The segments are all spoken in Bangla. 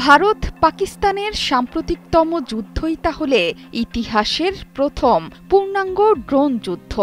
ভারত পাকিস্তানের সাম্প্রতিকতম যুদ্ধই তাহলে ইতিহাসের প্রথম পূর্ণাঙ্গ ড্রোন যুদ্ধ,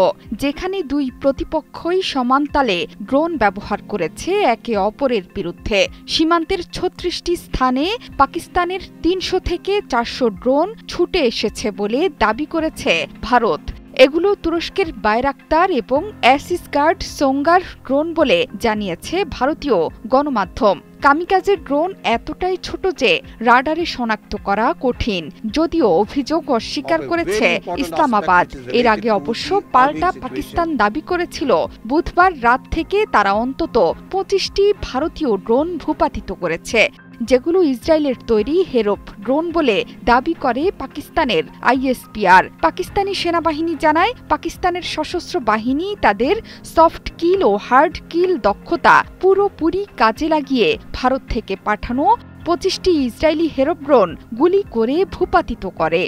যেখানে দুই প্রতিপক্ষই সমান তালে ড্রোন ব্যবহার করেছে একে অপরের বিরুদ্ধে। সীমান্তের ৩৬টি স্থানে পাকিস্তানের ৩০০ থেকে ৪০০ ড্রোন ছুটে এসেছে বলে দাবি করেছে ভারত। এগুলো তুরস্কের বাইরাক্তার এবং অ্যাসিস গার্ড সোঙ্গার ড্রোন বলে জানিয়েছে ভারতীয় গণমাধ্যম। কামিকাজের ড্রোন এতটাই ছোট যে রাডারে শনাক্ত করা কঠিন, যদিও অভিযোগ অস্বীকার করেছে ইসলামাবাদ। এর আগে অবশ্য পাল্টা পাকিস্তান দাবি করেছিল বুধবার রাত থেকে তারা অন্তত ২৫টি ভারতীয় ড্রোন ভূপাতিত করেছে, যেগুলো ইসরায়েলের তৈরি হেরপ ড্রোন বলে দাবি করে পাকিস্তানের আইএসপিআর। পাকিস্তানি সেনাবাহিনী জানায়, পাকিস্তানের সশস্ত্র বাহিনী তাদের সফট কিল ও হার্ড কিল দক্ষতা পুরোপুরি কাজে লাগিয়ে ভারত থেকে পাঠানো ২৫টি ইসরায়েলি হেরপ ড্রোন গুলি করে ভূপাতিত করে।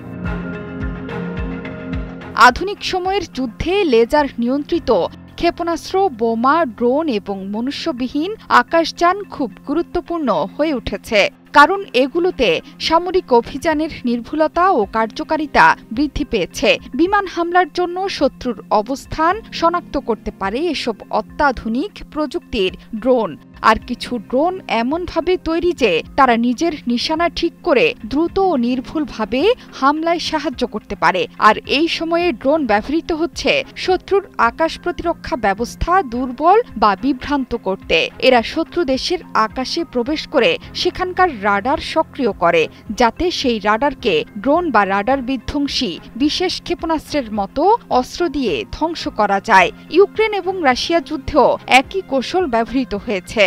আধুনিক সময়ের যুদ্ধে লেজার নিয়ন্ত্রিত ক্ষেপণাস্ত্র, বোমা, ড্রোন এবং মনুষ্যবিহীন আকাশযান খুব গুরুত্বপূর্ণ হয়ে উঠেছে, কারণ এগুলোতে সামরিক অভিযানের নির্ভুলতা ও কার্যকারিতা বৃদ্ধি পেয়েছে। বিমান হামলার জন্য শত্রুর অবস্থান শনাক্ত করতে পারে এসব অত্যাধুনিক প্রযুক্তির ড্রোন। আর কিছু ড্রোন এমনভাবে তৈরি যে তারা নিজের নিশানা ঠিক করে দ্রুত ও নির্ভুলভাবে হামলায় সাহায্য করতে পারে। আর এই সময়ে ড্রোন ব্যবহৃত হচ্ছে শত্রুর আকাশ প্রতিরক্ষা ব্যবস্থা দুর্বল বা বিভ্রান্ত করতে। এরা শত্রু দেশের আকাশে প্রবেশ করে সেখানকার রাডার সক্রিয় করে, যাতে সেই রাডারকে ড্রোন বা রাডার বিধ্বংসী বিশেষ ক্ষেপণাস্ত্রের মতো অস্ত্র দিয়ে ধ্বংস করা যায়। ইউক্রেন এবং রাশিয়া যুদ্ধেও একই কৌশল ব্যবহৃত হয়েছে।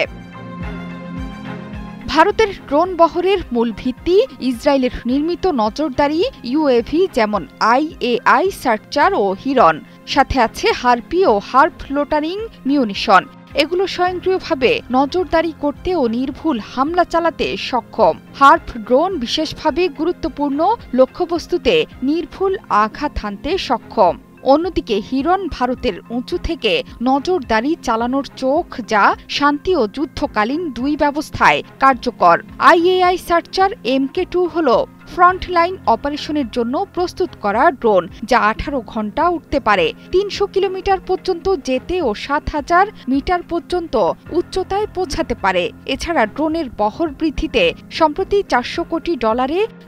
ভারতের ড্রোন বহরের মূল ভিত্তি ইসরায়েলের নির্মিত নজরদারি ইউএভি, যেমন IAI সার্চার ও হিরন। সাথে আছে হার্পি ও হার্প লোটারিং মিউনিশন। এগুলো স্বয়ংক্রিয়ভাবে নজরদারি করতে ও নির্ভুল হামলা চালাতে সক্ষম। হার্প ড্রোন বিশেষভাবে গুরুত্বপূর্ণ লক্ষ্যবস্তুতে নির্ভুল আঘাত হানতে সক্ষম। অন্যদিকে হিরন ভারতের উঁচু থেকে নজরদারি চালানোর চোখ, যা শান্তি ও যুদ্ধকালীন দুই ব্যবস্থায় কার্যকর। IAI সার্চার MK2 হল ফ্রন্টলাইন অপারেশনের জন্য প্রস্তুত করা ড্রোন, যা 18 ঘন্টা উঠতে পারে, ৩০০ কিলোমিটার পর্যন্ত যেতে ও ৭,০০০ মিটার পর্যন্ত উচ্চতায় পৌঁছাতে পারে। এছাড়া ড্রোনের বহর বৃদ্ধিতে সম্প্রতি $৪০০ কোটি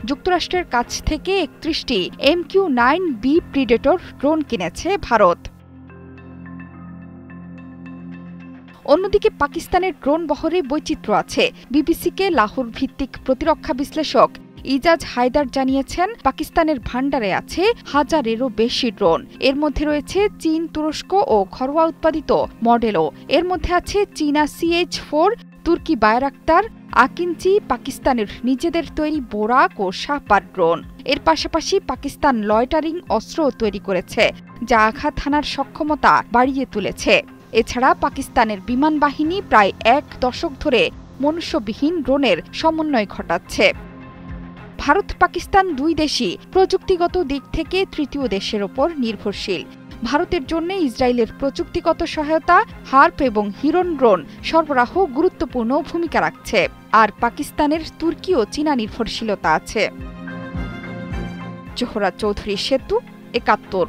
যুক্তরাষ্ট্রের কাছ থেকে ৩১টি MQ-9B প্রিডেটর ড্রোন কিনেছে ভারত। অন্যদিকে পাকিস্তানের ড্রোন বহরে বৈচিত্র্য আছে। বিবিসিকে লাহোর ভিত্তিক প্রতিরক্ষা বিশ্লেষক ইজাজ হায়দার জানিয়েছেন, পাকিস্তানের ভান্ডারে আছে 1000-এরও বেশি ড্রোন। এর মধ্যে রয়েছে চীন, তুরস্ক ও ঘরোয়া উৎপাদিত মডেলও। এর মধ্যে আছে চীনা CH-4, তুর্কি বায়রাক্তার, আকিঞ্চি, পাকিস্তানের নিজেদের তৈরি বোরাক ও শাহপার ড্রোন। এর পাশাপাশি পাকিস্তান লয়টারিং অস্ত্রও তৈরি করেছে, যা আঘাত হানার সক্ষমতা বাড়িয়ে তুলেছে। এছাড়া পাকিস্তানের বিমান বাহিনী প্রায় 1 দশক ধরে মনুষ্যবিহীন ড্রোনের সমন্বয় ঘটাচ্ছে। ভারত পাকিস্তান দুই দেশই প্রযুক্তিগত দিক থেকে তৃতীয় দেশের ওপর নির্ভরশীল। ভারতের জন্য ইসরায়েলের প্রযুক্তিগত সহায়তা, হার্প এবং হিরন ড্রোন সরবরাহ গুরুত্বপূর্ণ ভূমিকা রাখছে। আর পাকিস্তানের তুর্কি ও চীনা নির্ভরশীলতা আছে। জোহরা চৌধুরী সেতু, ৭১।